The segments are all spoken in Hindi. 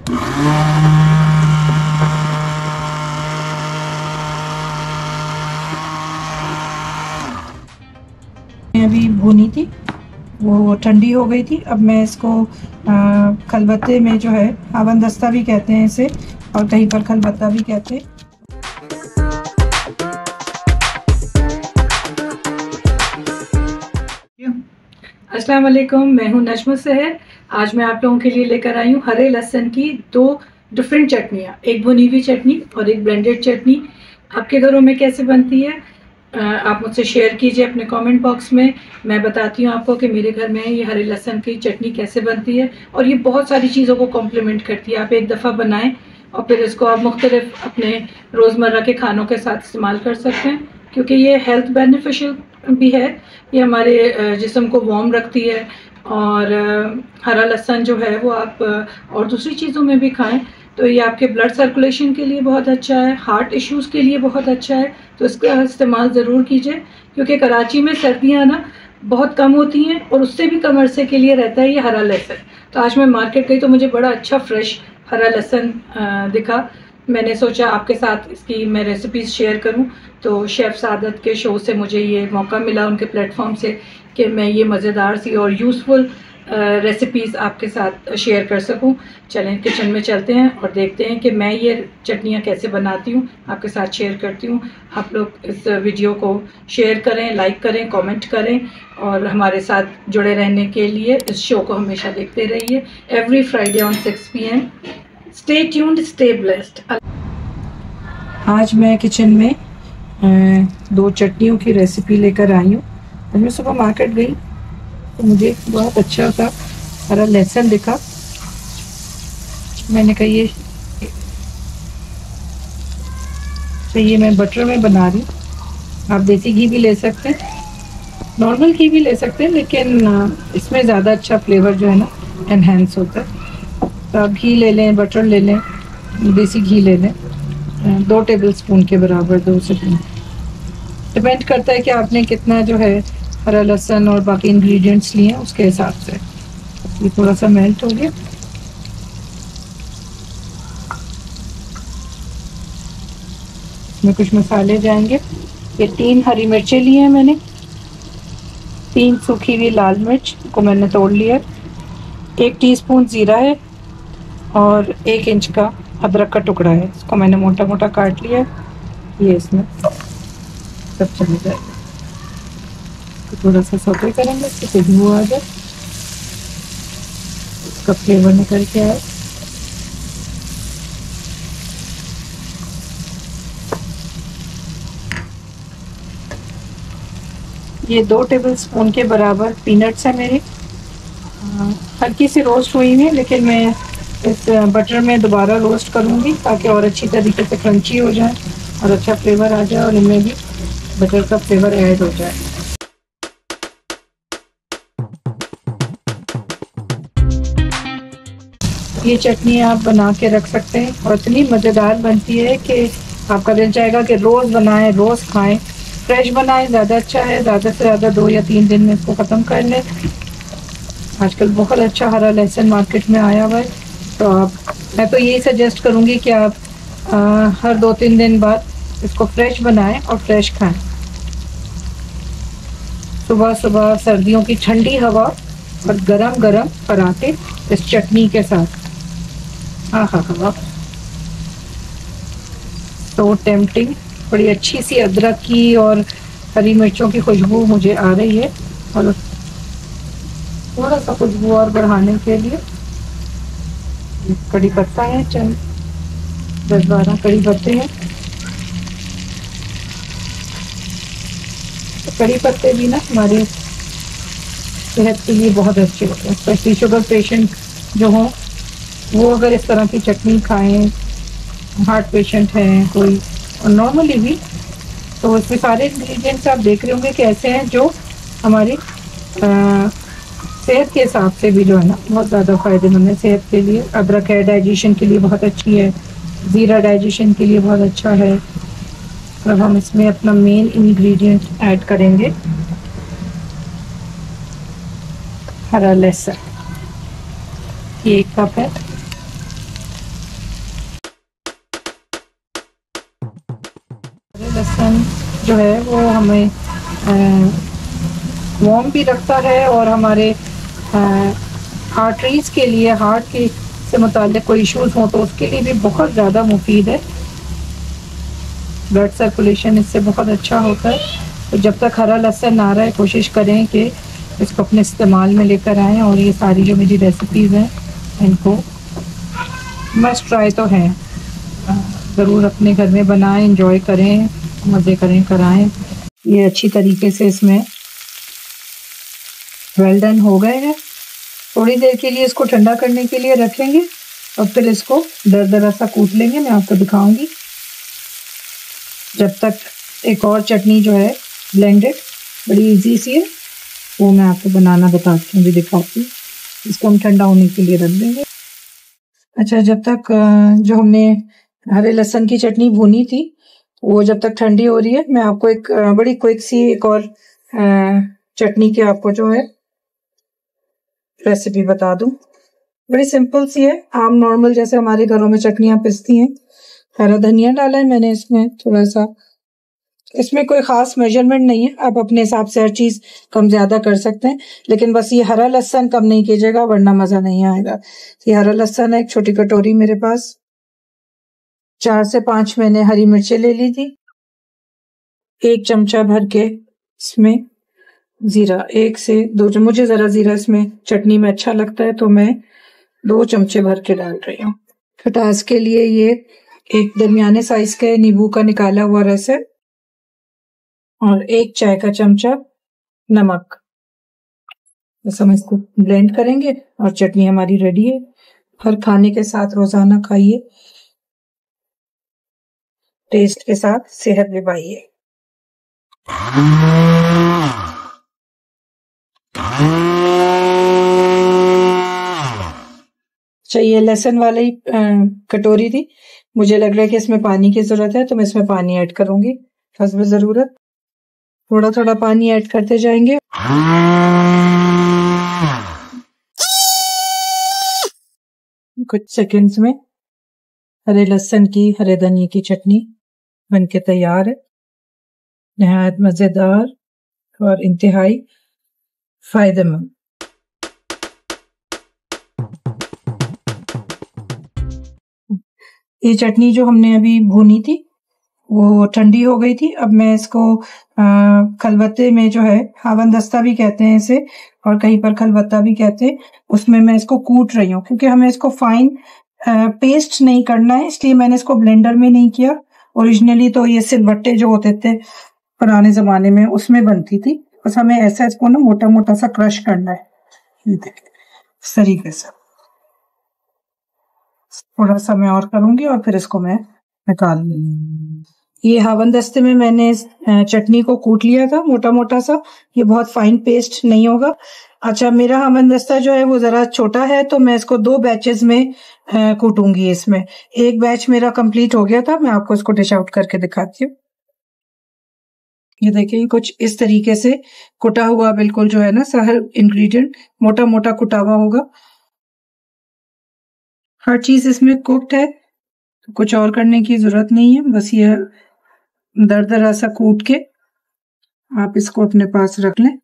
अभी भुनी थी, वो ठंडी हो गई थी। अब मैं इसको खलबत्ते में जो है, हवन दस्ता भी कहते हैं इसे और कहीं पर खलबत्ता भी कहते हैं। अस्सलाम वालेकुम, मैं हूँ नजमा सहर। आज मैं आप लोगों के लिए लेकर आई हूँ हरे लहसुन की दो डिफरेंट चटनियाँ, एक भुनी हुई चटनी और एक ब्लेंडेड चटनी। आपके घरों में कैसे बनती है आप मुझसे शेयर कीजिए अपने कमेंट बॉक्स में। मैं बताती हूँ आपको कि मेरे घर में ये हरे लहसुन की चटनी कैसे बनती है और ये बहुत सारी चीज़ों को कॉम्प्लीमेंट करती है। आप एक दफ़ा बनाएं और फिर इसको आप मुख्तलिफ अपने रोज़मर्रा के खानों के साथ इस्तेमाल कर सकते हैं, क्योंकि ये हेल्थ बेनिफिशियल भी है। ये हमारे जिस्म को वार्म रखती है और हरा लहसुन जो है वो आप और दूसरी चीज़ों में भी खाएं तो ये आपके ब्लड सर्कुलेशन के लिए बहुत अच्छा है, हार्ट इश्यूज़ के लिए बहुत अच्छा है। तो इसका इस्तेमाल ज़रूर कीजिए, क्योंकि कराची में सर्दियाँ ना बहुत कम होती हैं और उससे भी कम अरसे के लिए रहता है ये हरा लहसुन। तो आज मैं मार्केट गई तो मुझे बड़ा अच्छा फ्रेश हरा लहसुन दिखा। मैंने सोचा आपके साथ इसकी मैं रेसिपीज़ शेयर करूं। तो शेफ़ सादत के शो से मुझे ये मौका मिला, उनके प्लेटफॉर्म से, कि मैं ये मज़ेदार सी और यूज़फुल रेसिपीज़ आपके साथ शेयर कर सकूं। चलें किचन में चलते हैं और देखते हैं कि मैं ये चटनियाँ कैसे बनाती हूँ, आपके साथ शेयर करती हूँ। आप लोग इस वीडियो को शेयर करें, लाइक करें, कमेंट करें और हमारे साथ जुड़े रहने के लिए इस शो को हमेशा देखते रहिए। Every Friday on 6 PM। Stay tuned, stay blessed. आज मैं किचन में दो चटनियों की रेसिपी लेकर आई हूँ। आज मैं सुबह मार्केट गई तो मुझे बहुत अच्छा सा हरा लहसुन दिखा। मैंने कहा ये मैं बटर में बना रही हूँ। आप देसी घी भी ले सकते हैं, नॉर्मल घी भी ले सकते हैं, लेकिन इसमें ज़्यादा अच्छा फ्लेवर जो है ना एनहेंस होता है। तो आप घी ले लें, बटर ले लें, देसी घी ले लें, 2 टेबलस्पून के बराबर, 2 से 3, डिपेंड करता है कि आपने कितना जो है हरा लहसुन और बाकी इंग्रेडिएंट्स लिए हैं उसके हिसाब से। ये थोड़ा सा मेल्ट हो गया। इसमें कुछ मसाले जाएंगे। ये 3 हरी मिर्चें ली हैं मैंने, 3 सूखी हुई लाल मिर्च को मैंने तोड़ लिया, 1 टीस्पून ज़ीरा है और 1 इंच का अदरक का टुकड़ा है। इसको मैंने मोटा मोटा काट लिया है। ये इसमें सब चले जाएगा। तो थोड़ा सा सौते करेंगे इससे खुशबू आ जाए, इसका फ्लेवर निकल के आए। ये 2 टेबलस्पून के बराबर पीनट्स है मेरे, हल्की सी रोस्ट हुई है, लेकिन मैं इस बटर में दोबारा रोस्ट करूँगी ताकि और अच्छी तरीके से क्रंची हो जाए और अच्छा फ्लेवर आ जाए और इनमें भी बटर का फ्लेवर ऐड हो जाए। ये चटनी आप बना के रख सकते हैं और इतनी मज़ेदार बनती है कि आपका दिल चाहेगा कि रोज़ बनाएं, रोज़ खाएं। फ्रेश बनाएं, ज़्यादा अच्छा है। ज़्यादा से ज़्यादा 2 या 3 दिन में इसको ख़त्म कर लें। आजकल बहुत अच्छा हरा लहसुन मार्केट में आया हुआ है, तो मैं तो यही सजेस्ट करूँगी कि आप हर 2-3 दिन बाद इसको फ्रेश बनाएं और फ्रेश खाएं। सुबह सुबह सर्दियों की ठंडी हवा और गरम गरम पराठे इस चटनी के साथ, हाँ, तो टेम्पटिंग। बड़ी अच्छी सी अदरक की और हरी मिर्चों की खुशबू मुझे आ रही है और थोड़ा सा खुशबू और बढ़ाने के लिए कड़ी पत्ता है, चल 10-12 कड़ी पत्ते हैं। तो कड़ी पत्ते भी ना हमारी सेहत के लिए बहुत अच्छे होते हैं, स्पेशली शुगर पेशेंट जो हों वो अगर इस तरह की चटनी खाएं, हार्ट पेशेंट हैं कोई और नॉर्मली भी, तो इसमें सारे इंग्रेडिएंट्स आप देख रहे होंगे कि ऐसे हैं जो हमारी सेहत के हिसाब से भी जो है ना बहुत ज़्यादा फ़ायदेमंद है सेहत के लिए। अदरक है, डाइजेशन के लिए बहुत अच्छी है, ज़ीरा डाइजेशन के लिए बहुत अच्छा है। अब हम इसमें अपना मेन इंग्रेडिएंट ऐड करेंगे, हरा लहसुन। ये 1 कप है। जो है वो हमें वार्म भी रखता है और हमारे आर्टरीज के लिए, हार्ट के से मुताल्लिक कोई इश्यूज हो तो उसके लिए भी बहुत ज़्यादा मुफीद है। ब्लड सर्कुलेशन इससे बहुत अच्छा होता है। तो जब तक हरा लहसुन ना रहे कोशिश करें कि इसको अपने इस्तेमाल में लेकर आएँ। और ये सारी जो मेरी रेसिपीज़ हैं इनको मस्ट ट्राई तो हैं, ज़रूर अपने घर में बनाएं, एंजॉय करें, मज़े करें, कराएं। ये अच्छी तरीके से इसमें वेल डन हो गए हैं। थोड़ी देर के लिए इसको ठंडा करने के लिए रखेंगे और फिर इसको दरदरा सा कूट लेंगे। मैं आपको दिखाऊंगी। जब तक एक और चटनी जो है ब्लेंडेड, बड़ी इजी सी है, वो मैं आपको बनाना बताती हूँ, भी दिखाती हूँ। इसको हम ठंडा होने के लिए रख देंगे। अच्छा, जब तक जो हमने हरे लहसुन की चटनी भुनी थी वो जब तक ठंडी हो रही है, मैं आपको एक बड़ी क्विक सी एक और चटनी की आपको जो है रेसिपी बता दूं। बड़ी सिंपल सी है, आम नॉर्मल जैसे हमारे घरों में चटनियां पिसती हैं। हरा धनिया डाला है मैंने इसमें थोड़ा सा। इसमें कोई खास मेजरमेंट नहीं है, आप अपने हिसाब से हर चीज कम ज्यादा कर सकते हैं, लेकिन बस ये हरा लहसुन कम नहीं कीजिएगा वरना मजा नहीं आएगा। ये हरा लहसुन है, एक छोटी कटोरी मेरे पास। 4 से 5 मैंने हरी मिर्चें ले ली थी। 1 चमचा भर के इसमें जीरा, 1 से 2 चम्मच। मुझे जरा जीरा इसमें चटनी में अच्छा लगता है तो मैं 2 चमचे भर के डाल रही हूँ। खटास के लिए ये एक दरमियाने साइज का नींबू का निकाला हुआ रस है और 1 चाय का चमचा नमक। बस हम इसको ब्लेंड करेंगे और चटनी हमारी रेडी है। हर खाने के साथ रोजाना खाइए, टेस्ट के साथ सेहत भी पाइए। ये लहसुन वाली कटोरी थी, मुझे लग रहा है कि इसमें पानी की जरूरत है तो मैं इसमें पानी ऐड करूंगी हस्ब जरूरत। थोड़ा थोड़ा पानी ऐड करते जाएंगे। कुछ सेकंड्स में हरे लहसुन की, हरे धनिया की चटनी बनके तैयार है। नहायत मजेदार और इंतहाई फायदेमंद। ये चटनी जो हमने अभी भूनी थी वो ठंडी हो गई थी। अब मैं इसको खलबत्ते में जो है, हावन दस्ता भी कहते हैं इसे और कहीं पर खलबत्ता भी कहते हैं, उसमें मैं इसको कूट रही हूँ क्योंकि हमें इसको फाइन पेस्ट नहीं करना है, इसलिए मैंने इसको ब्लेंडर में नहीं किया। ओरिजिनली तो ये सिलबट्टे जो होते थे पुराने जमाने में उसमें बनती थी, बस हमें ऐसा इसको ना मोटा मोटा सा क्रश करना है। ये देखिए इस तरीके से। थोड़ा सा मैं और करूंगी और फिर इसको मैं निकाल लूंगी। ये हावन दस्ते में मैंने चटनी को कूट लिया था मोटा मोटा सा, ये बहुत फाइन पेस्ट नहीं होगा। अच्छा, मेरा हावन दस्ता जो है वो जरा छोटा है तो मैं इसको 2 बैचेस में कूटूंगी। इसमें एक बैच मेरा कंप्लीट हो गया था, मैं आपको इसको डिश आउट करके दिखाती हूँ। ये देखिए कुछ इस तरीके से कुटा हुआ, बिल्कुल जो है ना हर इंग्रेडिएंट मोटा मोटा कुटा हुआ होगा। हर चीज इसमें कुक्ड है, कुछ और करने की जरूरत नहीं है। बस ये दरदरा सा कूट के आप इसको अपने पास रख लें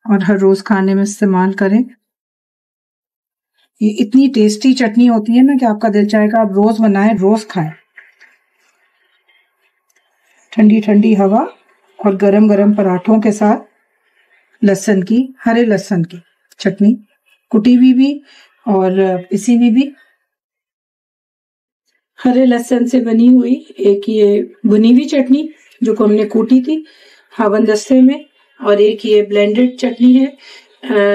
और हर रोज खाने में इस्तेमाल करें। ये इतनी टेस्टी चटनी होती है ना कि आपका दिल चाहेगा आप रोज बनाएं, रोज खाएं। ठंडी ठंडी हवा और गरम गरम पराठों के साथ लहसुन की, हरे लहसुन की चटनी, कुटी हुई भी और पिसी हुई भी। हरे लहसुन से बनी हुई एक ये बुनी हुई चटनी जो को हमने कूटी थी हावन दस्ते में, और एक ये ब्लेंडेड चटनी है।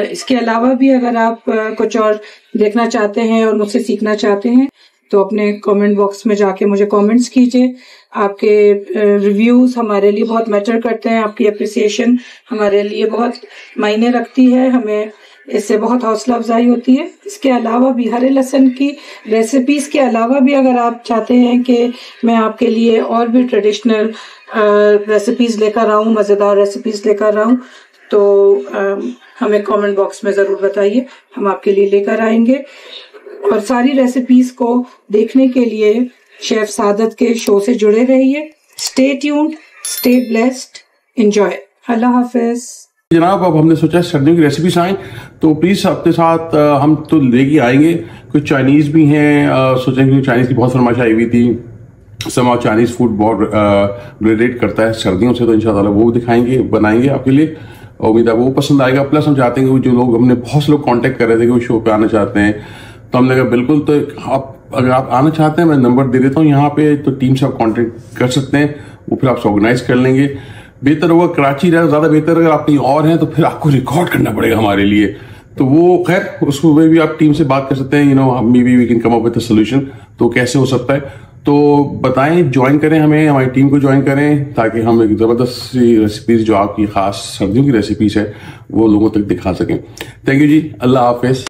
इसके अलावा भी अगर आप कुछ और देखना चाहते हैं और मुझसे सीखना चाहते हैं तो अपने कमेंट बॉक्स में जाके मुझे कमेंट्स कीजिए। आपके रिव्यूज हमारे लिए बहुत मैटर करते हैं, आपकी अप्रिसिएशन हमारे लिए बहुत मायने रखती है, हमें इससे बहुत हौसला अफजाई होती है। इसके अलावा भी हरे लहसुन की रेसिपीज के अलावा भी अगर आप चाहते हैं कि मैं आपके लिए और भी ट्रेडिशनल रेसिपीज लेकर आऊं, मजेदार रेसिपीज लेकर आऊं, तो हमें कमेंट बॉक्स में जरूर बताइए, हम आपके लिए लेकर आएंगे। और सारी रेसिपीज को देखने के लिए शेफ सादत के शो से जुड़े रहिए। Stay tuned, stay blessed, enjoy. अल्लाह हाफिज। जनाब, अब हमने सोचा सर्दियों की रेसिपीज आए तो प्लीज़ अपने साथ हम तो लेके आएंगे। कुछ चाइनीज़ भी हैं, सोचेंगे चाइनीज़ की बहुत फरमाइश आई हुई थी। समाव चाइनीज़ फूड बहुत रिलेट करता है सर्दियों से, तो इंशाल्लाह वो दिखाएंगे, बनाएंगे आपके लिए। उम्मीद है वो पसंद आएगा। प्लस हम चाहते हैं कि जो लोग, हमने बहुत से लोग कांटेक्ट कर रहे थे कि वो शो पे आना चाहते हैं, तो हमने कहा बिल्कुल, तो आप अगर आप आना चाहते हैं मैं नंबर दे देता हूँ यहाँ पे, तो टीम से आप कांटेक्ट कर सकते हैं, वो फिर आपसे ऑर्गेनाइज कर लेंगे। बेहतर होगा कराची रहे ज़्यादा बेहतर। अगर आप कहीं और हैं तो फिर आपको रिकॉर्ड करना पड़ेगा हमारे लिए, तो वो खैर उसमें भी आप टीम से बात कर सकते हैं। Maybe we can come up with a solution. तो कैसे हो सकता है, तो बताएं, ज्वाइन करें हमें, हमारी टीम को ज्वाइन करें, ताकि हम एक ज़बरदस्त सी रेसिपीज़ जो आपकी ख़ास सर्दियों की रेसिपीज़ है वो लोगों तक दिखा सकें। थैंक यू जी, अल्लाह हाफिज़।